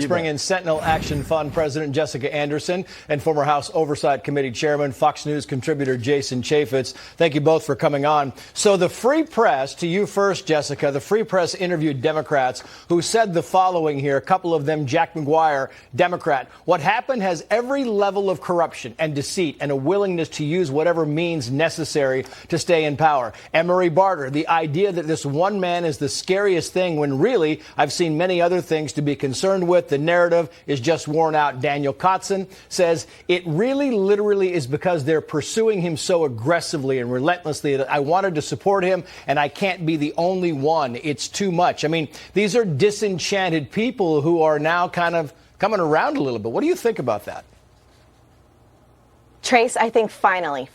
Let's bring in Sentinel Action Fund President Jessica Anderson and former House Oversight Committee Chairman, Fox News contributor Jason Chaffetz. Thank you both for coming on. So the Free Press, to you first, Jessica, the Free Press interviewed Democrats who said the following here, a couple of them, Jack McGuire, Democrat. What happened has every level of corruption and deceit and a willingness to use whatever means necessary to stay in power. Emery Barter, the idea that this one man is the scariest thing when really I've seen many other things to be concerned with. The narrative is just worn out. Daniel Kotzen says it really literally is because they're pursuing him so aggressively and relentlessly that I wanted to support him and I can't be the only one. It's too much. I mean, these are disenchanted people who are now kind of coming around a little bit. What do you think about that? Trace, I think finally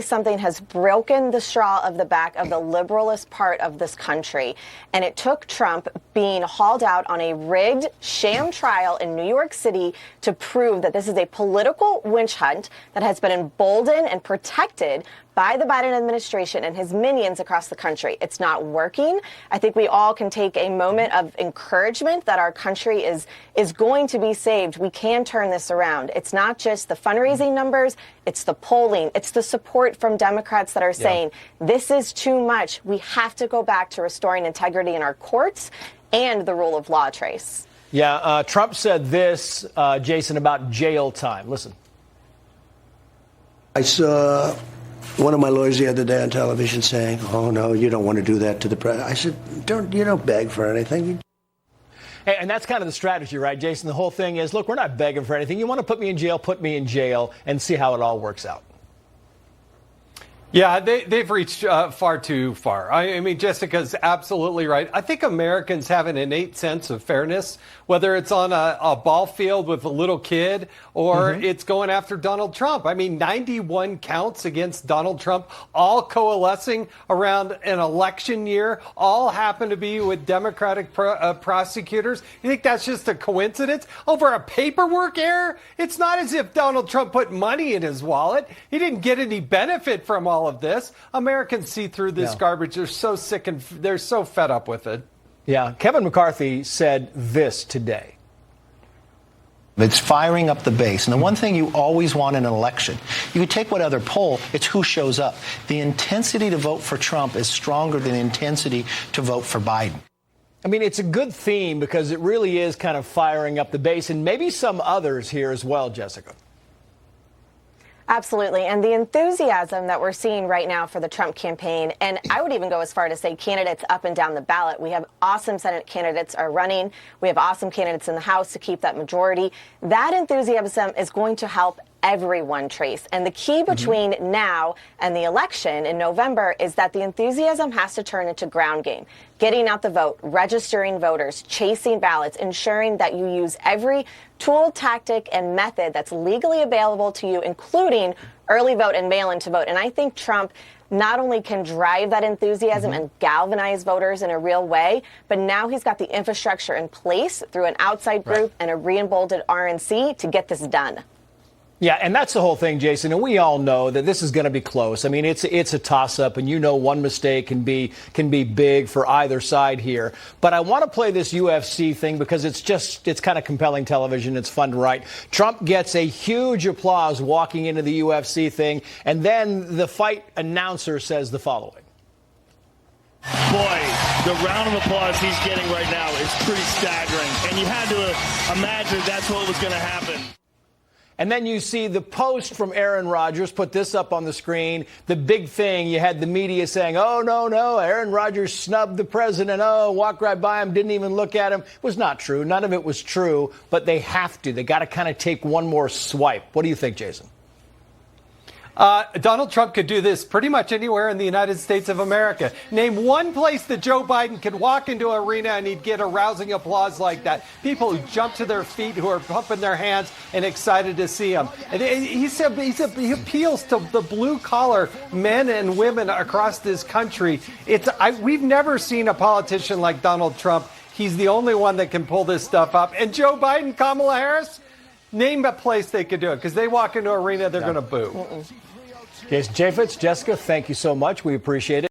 something has broken the straw of the back of the liberalist part of this country. And it took Trump being hauled out on a rigged sham trial in New York City to prove that this is a political witch hunt that has been emboldened and protected by the Biden administration and his minions across the country. It's not working. I think we all can take a moment of encouragement that our country is going to be saved. We can turn this around. It's not just the fundraising numbers. It's the polling. It's the support from Democrats that are saying this is too much. We have to go back to restoring integrity in our courts and the rule of law, Trace. Yeah, Trump said this, Jason, about jail time. Listen. I saw one of my lawyers the other day on television saying, "Oh no, you don't want to do that to the president." I said, "You don't beg for anything." Hey, and that's kind of the strategy, right, Jason? The whole thing is, look, we're not begging for anything. You want to put me in jail, and see how it all works out. Yeah, they've reached far too far. I mean, Jessica's absolutely right. I think Americans have an innate sense of fairness, whether it's on a ball field with a little kid or it's going after Donald Trump. I mean, 91 counts against Donald Trump, all coalescing around an election year, all happen to be with Democratic prosecutors. You think that's just a coincidence? Over a paperwork error? It's not as if Donald Trump put money in his wallet. He didn't get any benefit from all of this. Americans see through this garbage. They're so sick and they're so fed up with it. Yeah. Kevin McCarthy said this today. It's firing up the base. And the one thing you always want in an election, you could take what other poll, it's who shows up. The intensity to vote for Trump is stronger than the intensity to vote for Biden. I mean, it's a good theme because it really is kind of firing up the base, and maybe some others here as well, Jessica. Absolutely. And the enthusiasm that we're seeing right now for the Trump campaign, and I would even go as far to say candidates up and down the ballot. We have awesome Senate candidates are running. We have awesome candidates in the House to keep that majority. That enthusiasm is going to help everyone, Trace. And the key between now and the election in November is that the enthusiasm has to turn into ground game. Getting out the vote, registering voters, chasing ballots, ensuring that you use every tool, tactic, and method that's legally available to you, including early vote and mail-in to vote. And I think Trump not only can drive that enthusiasm and galvanize voters in a real way, but now he's got the infrastructure in place through an outside group and a re-emboldened RNC to get this done. Yeah, and that's the whole thing, Jason. And we all know that this is going to be close. I mean, it's a toss-up, and you know one mistake can be big for either side here. But I want to play this UFC thing because it's kind of compelling television. It's fun to write. Trump gets a huge applause walking into the UFC thing, and then the fight announcer says the following. Boy, the round of applause he's getting right now is pretty staggering. And you had to imagine that's what was going to happen. And then you see the post from Aaron Rodgers, put this up on the screen. The big thing, you had the media saying, oh, no, Aaron Rodgers snubbed the president. Oh, walked right by him, didn't even look at him. It was not true. None of it was true, but they have to. They got to kind of take one more swipe. What do you think, Jason? Donald Trump could do this pretty much anywhere in the United States of America. Name one place that Joe Biden could walk into an arena and he'd get a rousing applause like that. People who jump to their feet, who are pumping their hands and excited to see him. And he appeals to the blue-collar men and women across this country. We've never seen a politician like Donald Trump. He's the only one that can pull this stuff up. And Joe Biden, Kamala Harris, name a place they could do it, because they walk into an arena, they're going to boo. Jason Chaffetz, Jessica, thank you so much. We appreciate it.